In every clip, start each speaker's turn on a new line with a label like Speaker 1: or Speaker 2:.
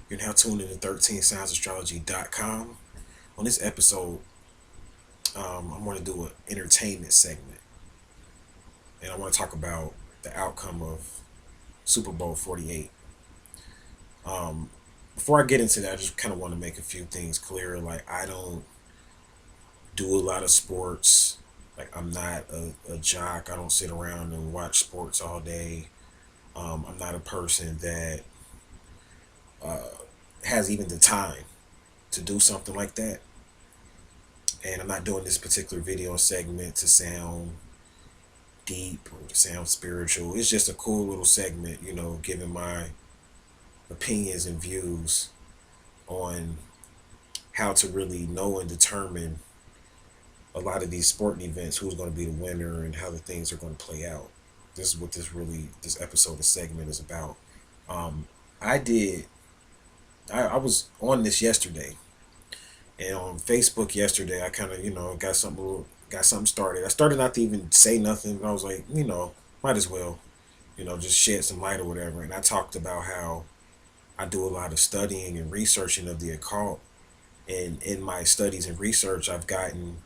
Speaker 1: You're now tuned in to 13soundsastrology.com. On this episode, I'm going to do an entertainment segment, and I want to talk about the outcome of Super Bowl 48. Um, Before I get into that, I just kind of want to make a few things clear. Like, I don't do a lot of sports. Like, I'm not a jock. I don't sit around and watch sports all day. I'm not a person that uh, has even the time to do something like that. And I'm not doing this particular video segment to sound deep or to sound spiritual. It's just a cool little segment, giving my opinions and views on how to really know and determine a lot of these sporting events, who's going to be the winner and how the things are going to play out. This is what this episode, this segment is about. Um, I did, I was on this yesterday, and on Facebook yesterday, I kind of, got something started. I started not to even say nothing, but I was like, might as well, just shed some light or whatever. And I talked about how I do a lot of studying and researching of the occult. And in my studies and research, I've gotten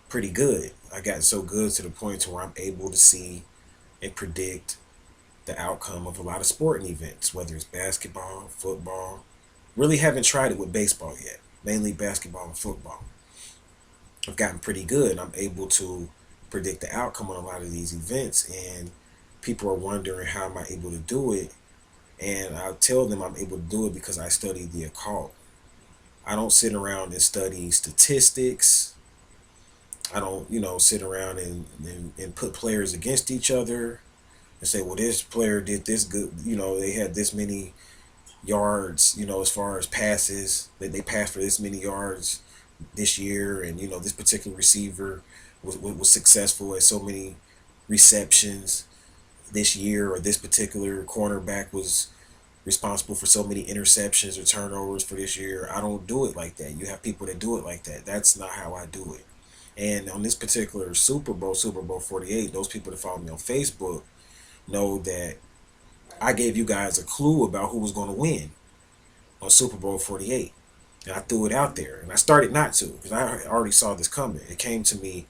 Speaker 1: pretty good. I got so good to the point to where I'm able to see and predict the outcome of a lot of sporting events, whether it's basketball, football. Really haven't tried it with baseball yet, mainly basketball and football. I've gotten pretty good. I'm able to predict the outcome on a lot of these events, and people are wondering how am I able to do it. And I tell them I'm able to do it because I study the occult. I don't sit around and study statistics. I don't, sit around and put players against each other and say, well, this player did this good. They had this many yards, as far as passes, that they passed for this many yards this year. And, this particular receiver was successful at so many receptions this year, or this particular cornerback was responsible for so many interceptions or turnovers for this year. I don't do it like that. You have people that do it like that. That's not how I do it. And on this particular Super Bowl 48, those people that follow me on Facebook know that I gave you guys a clue about who was going to win on Super Bowl 48. And I threw it out there. And I started not to because I already saw this coming. It came to me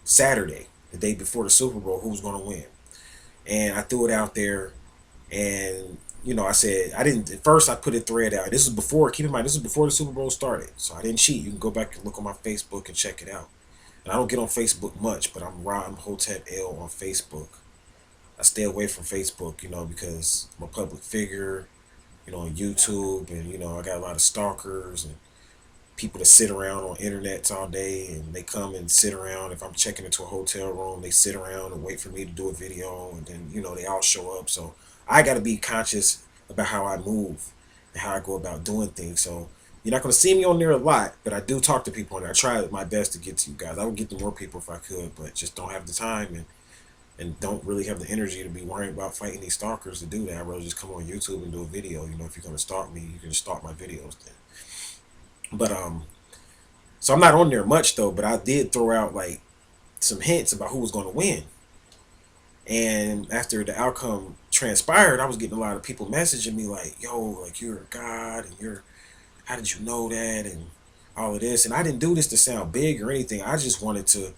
Speaker 1: Saturday, the day before the Super Bowl, who was going to win. And I threw it out there. And I said I didn't at first. I put a thread out. This is before. Keep in mind, this is before the Super Bowl started, so I didn't cheat. You can go back and look on my Facebook and check it out. And I don't get on Facebook much, but I'm Ron Hotep L on Facebook. I stay away from Facebook, because I'm a public figure, on YouTube, and I got a lot of stalkers and people that sit around on internets all day, and they come and sit around. If I'm checking into a hotel room, they sit around and wait for me to do a video, and then they all show up. So I got to be conscious about how I move and how I go about doing things. So you're not going to see me on there a lot, but I do talk to people on there. I try my best to get to you guys. I would get to more people if I could, but just don't have the time and don't really have the energy to be worrying about fighting these stalkers to do that. I'd rather just come on YouTube and do a video. If you're going to stalk me, you can just stalk my videos then. But so I'm not on there much though, but I did throw out like some hints about who was going to win. And after the outcome transpired, I was getting a lot of people messaging me like, "Yo, like you're a god, and how did you know that?" and all of this. And I didn't do this to sound big or anything. I just wanted to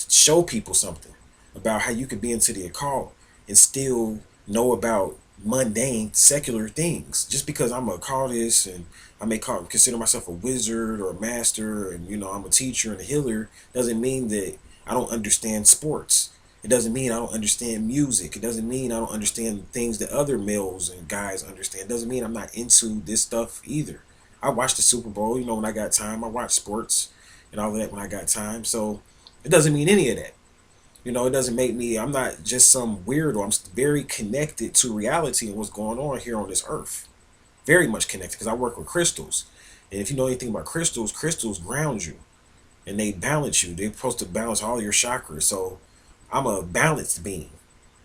Speaker 1: show people something about how you could be into the occult and still know about mundane secular things. Just because I'm a occultist and I may consider myself a wizard or a master, and I'm a teacher and a healer, doesn't mean that I don't understand sports. It doesn't mean I don't understand music. It doesn't mean I don't understand things that other males and guys understand. It doesn't mean I'm not into this stuff either. I watch the Super Bowl, when I got time. I watch sports and all of that when I got time. So it doesn't mean any of that. It doesn't make me, I'm not just some weirdo. I'm very connected to reality and what's going on here on this earth. Very much connected because I work with crystals. And if you know anything about crystals, crystals ground you and they balance you. They're supposed to balance all your chakras. So I'm a balanced being.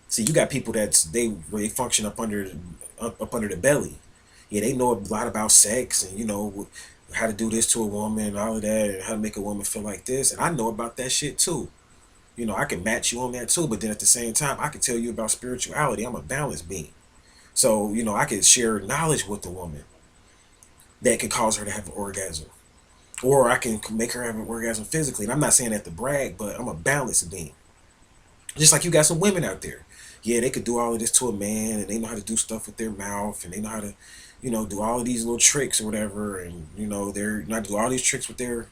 Speaker 1: See, you got people they function up under the belly. Yeah, they know a lot about sex and how to do this to a woman and all of that, and how to make a woman feel like this. And I know about that shit too. I can match you on that too, but then at the same time, I can tell you about spirituality. I'm a balanced being. So, I can share knowledge with the woman. that could cause her to have an orgasm. Or I can make her have an orgasm physically. And I'm not saying that to brag, but I'm a balanced being. Just like you got some women out there. Yeah, they could do all of this to a man, and they know how to do stuff with their mouth, and they know how to, do all of these little tricks or whatever, and they're not do all these tricks with their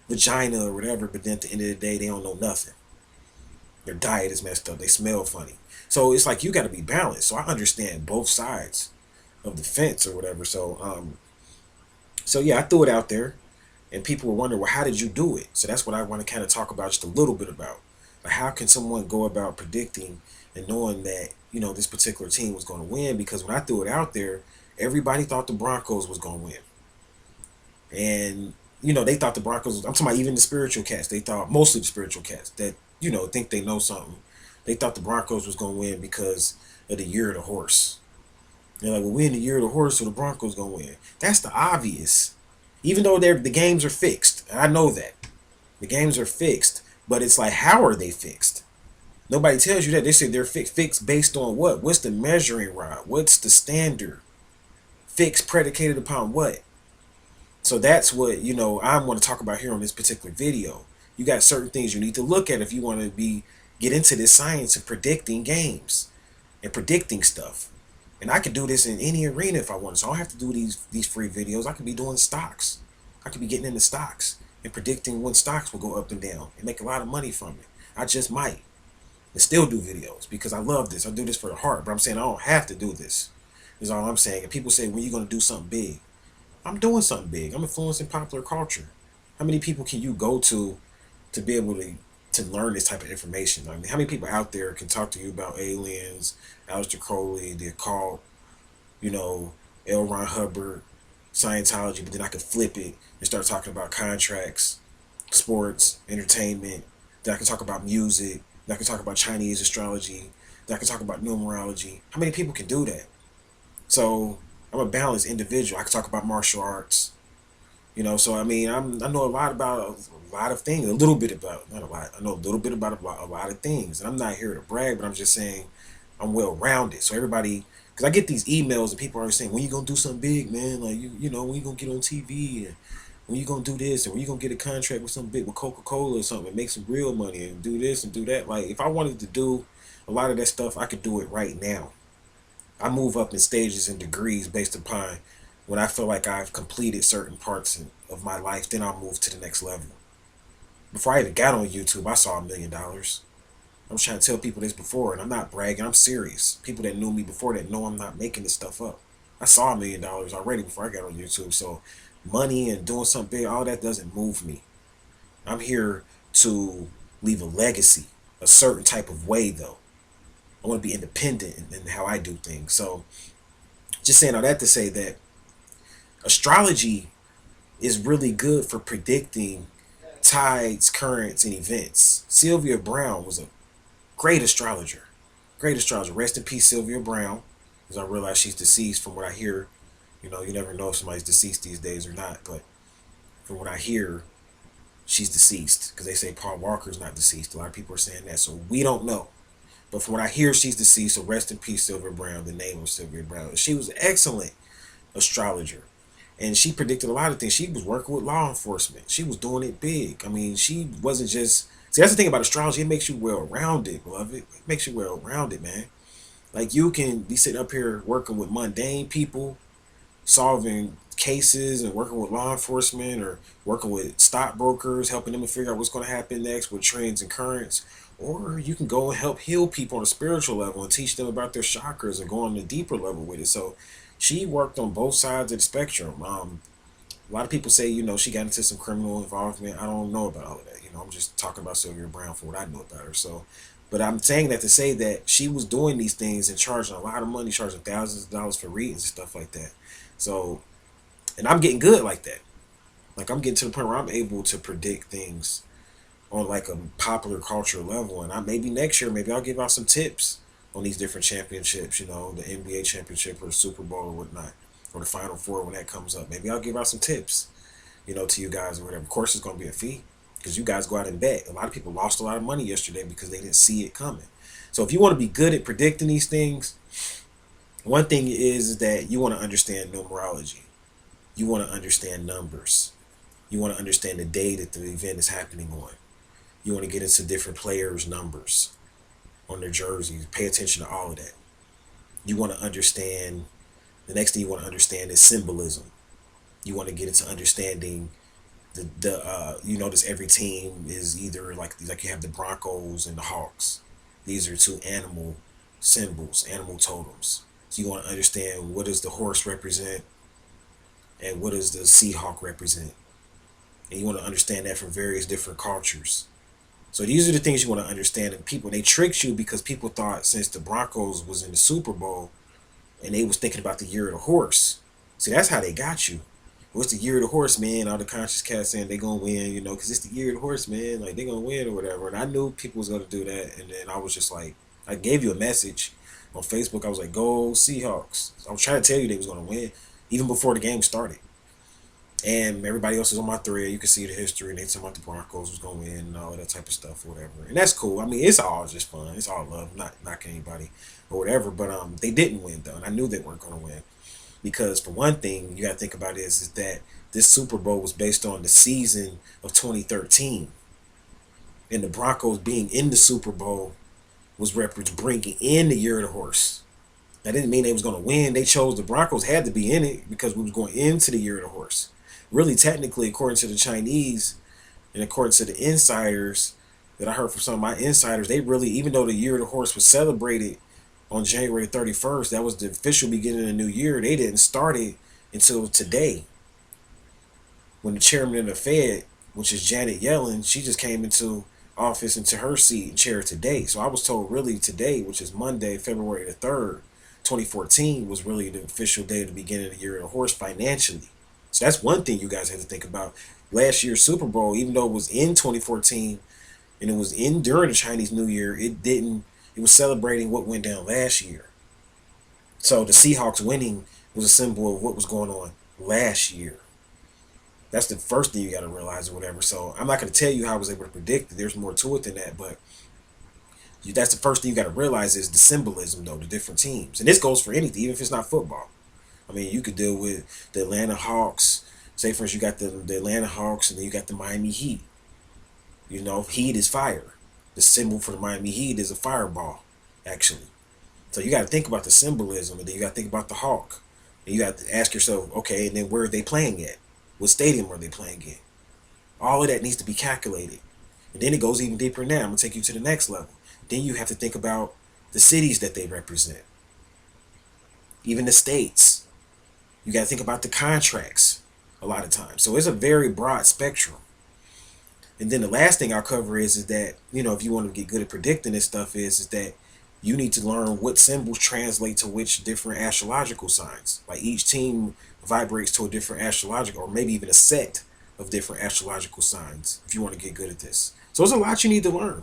Speaker 1: vagina or whatever. But then at the end of the day, they don't know nothing. Their diet is messed up. They smell funny. So it's like you got to be balanced. So I understand both sides of the fence or whatever. So yeah, I threw it out there, and people were wondering, well, how did you do it? So that's what I want to kind of talk about just a little bit about. Like, how can someone go about predicting and knowing that this particular team was going to win? Because when I threw it out there, everybody thought the Broncos was going to win, and they thought the Broncos. I'm talking about even the spiritual cats. They thought mostly the spiritual cats that think they know something. They thought the Broncos was going to win because of the year of the horse. They're like, well, we in the year of the horse, so the Broncos gonna win. That's the obvious. Even though the games are fixed, and I know that the games are fixed, but it's like, how are they fixed? Nobody tells you that. They say they're fixed based on what? What's the measuring rod? What's the standard? Fixed predicated upon what? So that's what I want to talk about here on this particular video. You got certain things you need to look at if you want to get into this science of predicting games and predicting stuff. And I could do this in any arena if I wanted. So I don't have to do these free videos. I could be doing stocks. I could be getting into stocks and predicting when stocks will go up and down and make a lot of money from it. I just might. And still do videos because I love this. I do this for the heart. But I'm saying I don't have to do this. Is all I'm saying. And people say, when are you going to do something big? I'm doing something big. I'm influencing popular culture. How many people can you go to be able to learn this type of information? I mean, how many people out there can talk to you about aliens, Aleister Crowley, the occult, you know, L. Ron Hubbard, Scientology, but then I could flip it and start talking about contracts, sports, entertainment. Then I can talk about music. Then I can talk about Chinese astrology. Then I can talk about numerology. How many people can do that? So I'm a balanced individual. I can talk about martial arts. So I mean, I know a lot about a lot of things, a little bit about, not a lot. I know a little bit about a lot of things, and I'm not here to brag, but I'm just saying I'm well rounded. So everybody, because I get these emails and people are saying, when you gonna do something big, man? Like when you gonna get on TV, and when you gonna do this, and when you gonna get a contract with something big with Coca-Cola or something, and make some real money and do this and do that. Like, if I wanted to do a lot of that stuff, I could do it right now. I move up in stages and degrees based upon when I feel like I've completed certain parts of my life, then I'll move to the next level. Before I even got on YouTube, I saw $1 million. I was trying to tell people this before, and I'm not bragging, I'm serious. People that knew me before that know I'm not making this stuff up. I saw $1 million already before I got on YouTube. So money and doing something big, all that doesn't move me. I'm here to leave a legacy, a certain type of way though. I want to be independent in how I do things. So just saying all that to say that astrology is really good for predicting tides, currents, and events. Sylvia Brown was a great astrologer. Great astrologer. Rest in peace, Sylvia Brown. Because I realize she's deceased from what I hear. You never know if somebody's deceased these days or not. But from what I hear, she's deceased. Because they say Paul Walker's not deceased. A lot of people are saying that. So we don't know. But from what I hear, she's deceased. So rest in peace, Sylvia Brown. The name of Sylvia Brown. She was an excellent astrologer. And she predicted a lot of things. She was working with law enforcement. She was doing it big. I mean, she wasn't just... See, that's the thing about astrology. It makes you well-rounded, beloved. It makes you well-rounded, man. Like, you can be sitting up here working with mundane people, solving cases and working with law enforcement, or working with stockbrokers, helping them to figure out what's going to happen next with trends and currents. Or you can go and help heal people on a spiritual level and teach them about their chakras and go on a deeper level with it. So she worked on both sides of the spectrum. A lot of people say, she got into some criminal involvement. I don't know about all of that. I'm just talking about Sylvia Brown for what I know about her. So, but I'm saying that to say that she was doing these things and charging a lot of money, charging thousands of dollars for readings and stuff like that. So, and I'm getting good like that. Like, I'm getting to the point where I'm able to predict things on like a popular culture level. And maybe next year, maybe I'll give out some tips on these different championships, the NBA championship or the Super Bowl or whatnot, or the Final Four when that comes up. Maybe I'll give out some tips, to you guys or whatever. Of course, it's going to be a fee because you guys go out and bet. A lot of people lost a lot of money yesterday because they didn't see it coming. So if you want to be good at predicting these things, one thing is that you want to understand numerology. You want to understand numbers. You want to understand the day that the event is happening on. You want to get into different players' numbers on their jerseys. Pay attention to all of that. You want to understand, the next thing you want to understand is symbolism. You want to get into understanding you notice every team is either like you have the Broncos and the Hawks. These are two animal symbols, animal totems. So you want to understand, what does the horse represent and what does the Seahawk represent? And you want to understand that from various different cultures. So these are the things you want to understand. And people, they tricked you because people thought since the Broncos was in the Super Bowl and they was thinking about the year of the horse. See, that's how they got you. What's the year of the horse, man? All the conscious cats saying they gonna win, because it's the year of the horse, man. Like, they gonna win or whatever. And I knew people was gonna do that. And then I was just like, I gave you a message on Facebook. I was like, go Seahawks. I was trying to tell you they was gonna win even before the game started. And everybody else is on my thread. You can see the history, and they talking about the Broncos was gonna win and all that type of stuff or whatever. And that's cool. I mean, it's all just fun. It's all love, not knocking anybody or whatever. But they didn't win though, and I knew they weren't gonna win. Because for one thing, you got to think about is that this Super Bowl was based on the season of 2013, and the Broncos being in the Super Bowl was bringing in the year of the horse. That didn't mean they was going to win. They chose the Broncos had to be in it because we was going into the year of the horse. Really, technically, according to the Chinese and according to the insiders that I heard from some of my insiders, they really, even though the year of the horse was celebrated on January 31st, that was the official beginning of the new year. They didn't start it until today, when the chairman of the Fed, which is Janet Yellen, she just came into office, into her seat and chair today. So I was told really today, which is Monday, February the 3rd, 2014, was really the official day of the beginning of the year of the horse financially. So that's one thing you guys have to think about. Last year's Super Bowl, even though it was in 2014 and it was in during the Chinese New Year, it was celebrating what went down last year. So the Seahawks winning was a symbol of what was going on last year. That's the first thing you got to realize or whatever. So I'm not going to tell you how I was able to predict it. There's more to it than that, but that's the first thing you got to realize is the symbolism, though, the different teams. And this goes for anything, even if it's not football. I mean, you could deal with the Atlanta Hawks. Say, for instance, you got the Atlanta Hawks, and then you got the Miami Heat. Heat is fire. The symbol for the Miami Heat is a fireball, actually. So you got to think about the symbolism, and then you got to think about the Hawk. And you got to ask yourself, okay, and then where are they playing at? What stadium are they playing in? All of that needs to be calculated. And then it goes even deeper than that. I'm going to take you to the next level. Then you have to think about the cities that they represent, even the states. You got to think about the contracts a lot of times. So it's a very broad spectrum. And then the last thing I'll cover is that, if you want to get good at predicting this stuff, is that you need to learn what symbols translate to which different astrological signs. Like each team vibrates to a different astrological, or maybe even a set of different astrological signs, if you want to get good at this. So there's a lot you need to learn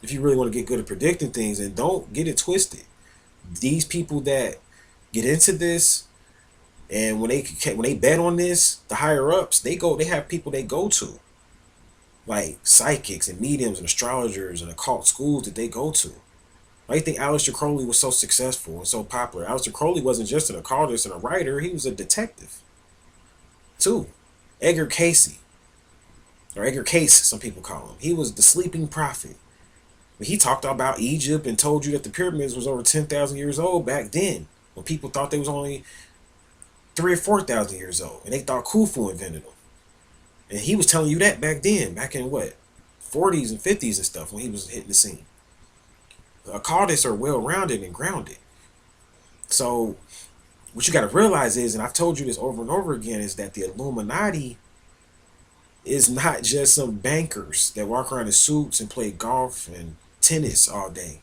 Speaker 1: if you really want to get good at predicting things. And don't get it twisted. These people that get into this, and when they bet on this, the higher ups, they have people they go to, like psychics and mediums and astrologers and occult schools that they go to. Why do you think Aleister Crowley was so successful and so popular? Aleister Crowley wasn't just an occultist and a writer, he was a detective too. Edgar Cayce, or Edgar Case, some people call him. He was the sleeping prophet. He talked about Egypt and told you that the pyramids was over 10,000 years old back then, when people thought they was only 3,000 or 4,000 years old, and they thought Khufu invented them. And he was telling you that back then, back in what, 40s and 50s and stuff, when he was hitting the scene. Occultists are well-rounded and grounded. So what you got to realize is, and I've told you this over and over again, is that the Illuminati is not just some bankers that walk around in suits and play golf and tennis all day.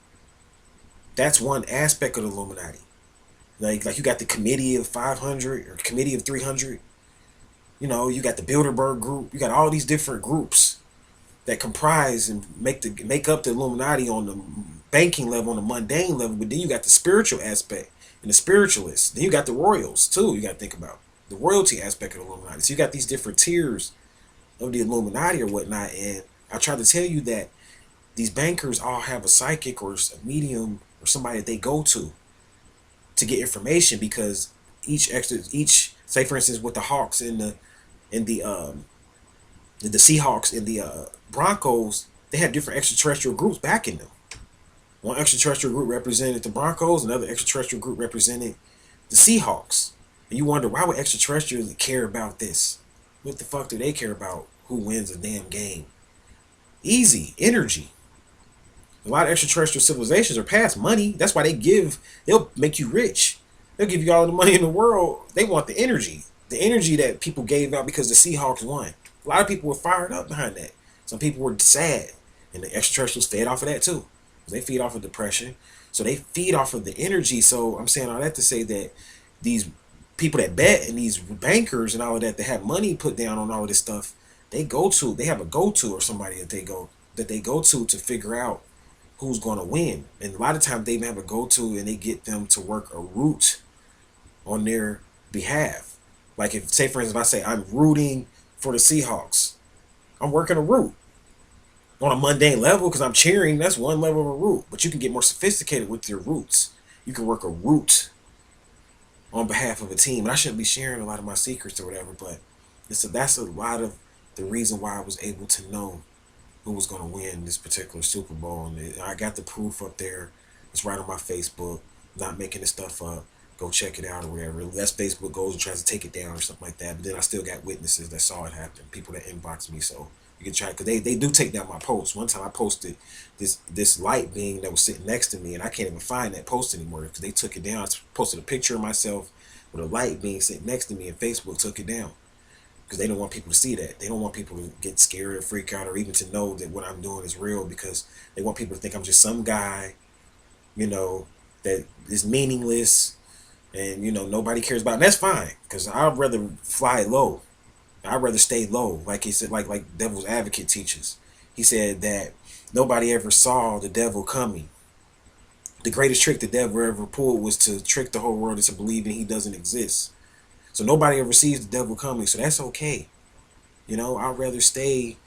Speaker 1: That's one aspect of the Illuminati. Like you got the Committee of 500 or Committee of 300. You got the Bilderberg Group. You got all these different groups that comprise and make up the Illuminati on the banking level, on the mundane level. But then you got the spiritual aspect and the spiritualists. Then you got the royals too. You got to think about the royalty aspect of the Illuminati. So you got these different tiers of the Illuminati or whatnot. And I try to tell you that these bankers all have a psychic or a medium or somebody that they go to get information, because each say for instance with the Hawks and the Seahawks and the Broncos, they had different extraterrestrial groups backing them. One extraterrestrial group represented the Broncos, another extraterrestrial group represented the Seahawks. And you wonder, why would extraterrestrials care about this? What the fuck do they care about who wins a damn game? Easy. Energy. A lot of extraterrestrial civilizations are past money. That's why they'll make you rich. They'll give you all the money in the world. They want the energy. The energy that people gave out because the Seahawks won. A lot of people were fired up behind that. Some people were sad. And the extraterrestrials fed off of that too. They feed off of depression. So they feed off of the energy. So I'm saying all that to say that these people that bet and these bankers and all of that have money put down on all of this stuff, they have a go-to or somebody that they go to figure out who's going to win. And a lot of times they even have a go-to and they get them to work a route on their behalf. Like if, say for instance, if I say I'm rooting for the Seahawks, I'm working a route on a mundane level because I'm cheering. That's one level of a route, but you can get more sophisticated with your roots. You can work a route on behalf of a team. And I shouldn't be sharing a lot of my secrets or whatever, but that's a lot of the reason why I was able to know who was going to win this particular Super Bowl. And I got the proof up there. It's right on my Facebook. Not making this stuff up. Go check it out or whatever. Unless Facebook goes and tries to take it down or something like that. But then I still got witnesses that saw it happen. People that inboxed me. So you can try, because they do take down my posts. One time I posted this light being that was sitting next to me, and I can't even find that post anymore because they took it down. I posted a picture of myself with a light being sitting next to me, and Facebook took it down because they don't want people to see that. They don't want people to get scared or freak out or even to know that what I'm doing is real, because they want people to think I'm just some guy, that is meaningless and, nobody cares about. And that's fine, because I'd rather fly low. I'd rather stay low. Like he said, like Devil's Advocate teaches. He said that nobody ever saw the devil coming. The greatest trick the devil ever pulled was to trick the whole world into believing he doesn't exist. So nobody ever sees the devil coming, so that's okay. I'd rather stay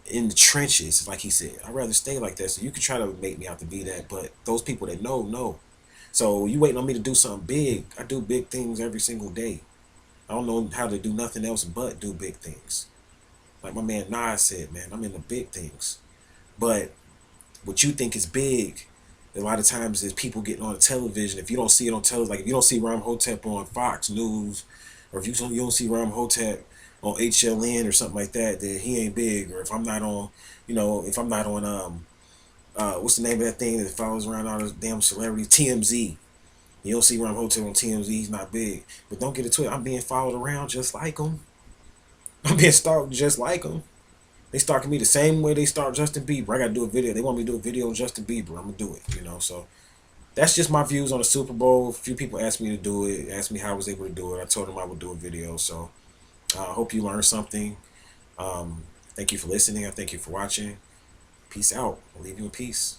Speaker 1: in the trenches, like he said. I'd rather stay like that. So you can try to make me out to be that, but those people that know. So you waiting on me to do something big. I do big things every single day. I don't know how to do nothing else but do big things. Like my man Nas said, man, I'm in the big things. But what you think is big, a lot of times is people getting on the television. If you don't see it on television, like if you don't see Ram Hotep on Fox News, or if you don't see Ram Hotep on HLN or something like that, then he ain't big. Or if I'm not on, what's the name of that thing that follows around all those damn celebrities, TMZ. You don't see Ram Hotep on TMZ, he's not big. But don't get it twisted, I'm being followed around just like him. I'm being stalked just like him. They stalking me the same way they stalk Justin Bieber. I gotta do a video. They want me to do a video on Justin Bieber. I'm gonna do it, So that's just my views on the Super Bowl. A few people asked me to do it, asked me how I was able to do it. I told them I would do a video. So I hope you learned something. Thank you for listening. I thank you for watching. Peace out. I'll leave you in peace.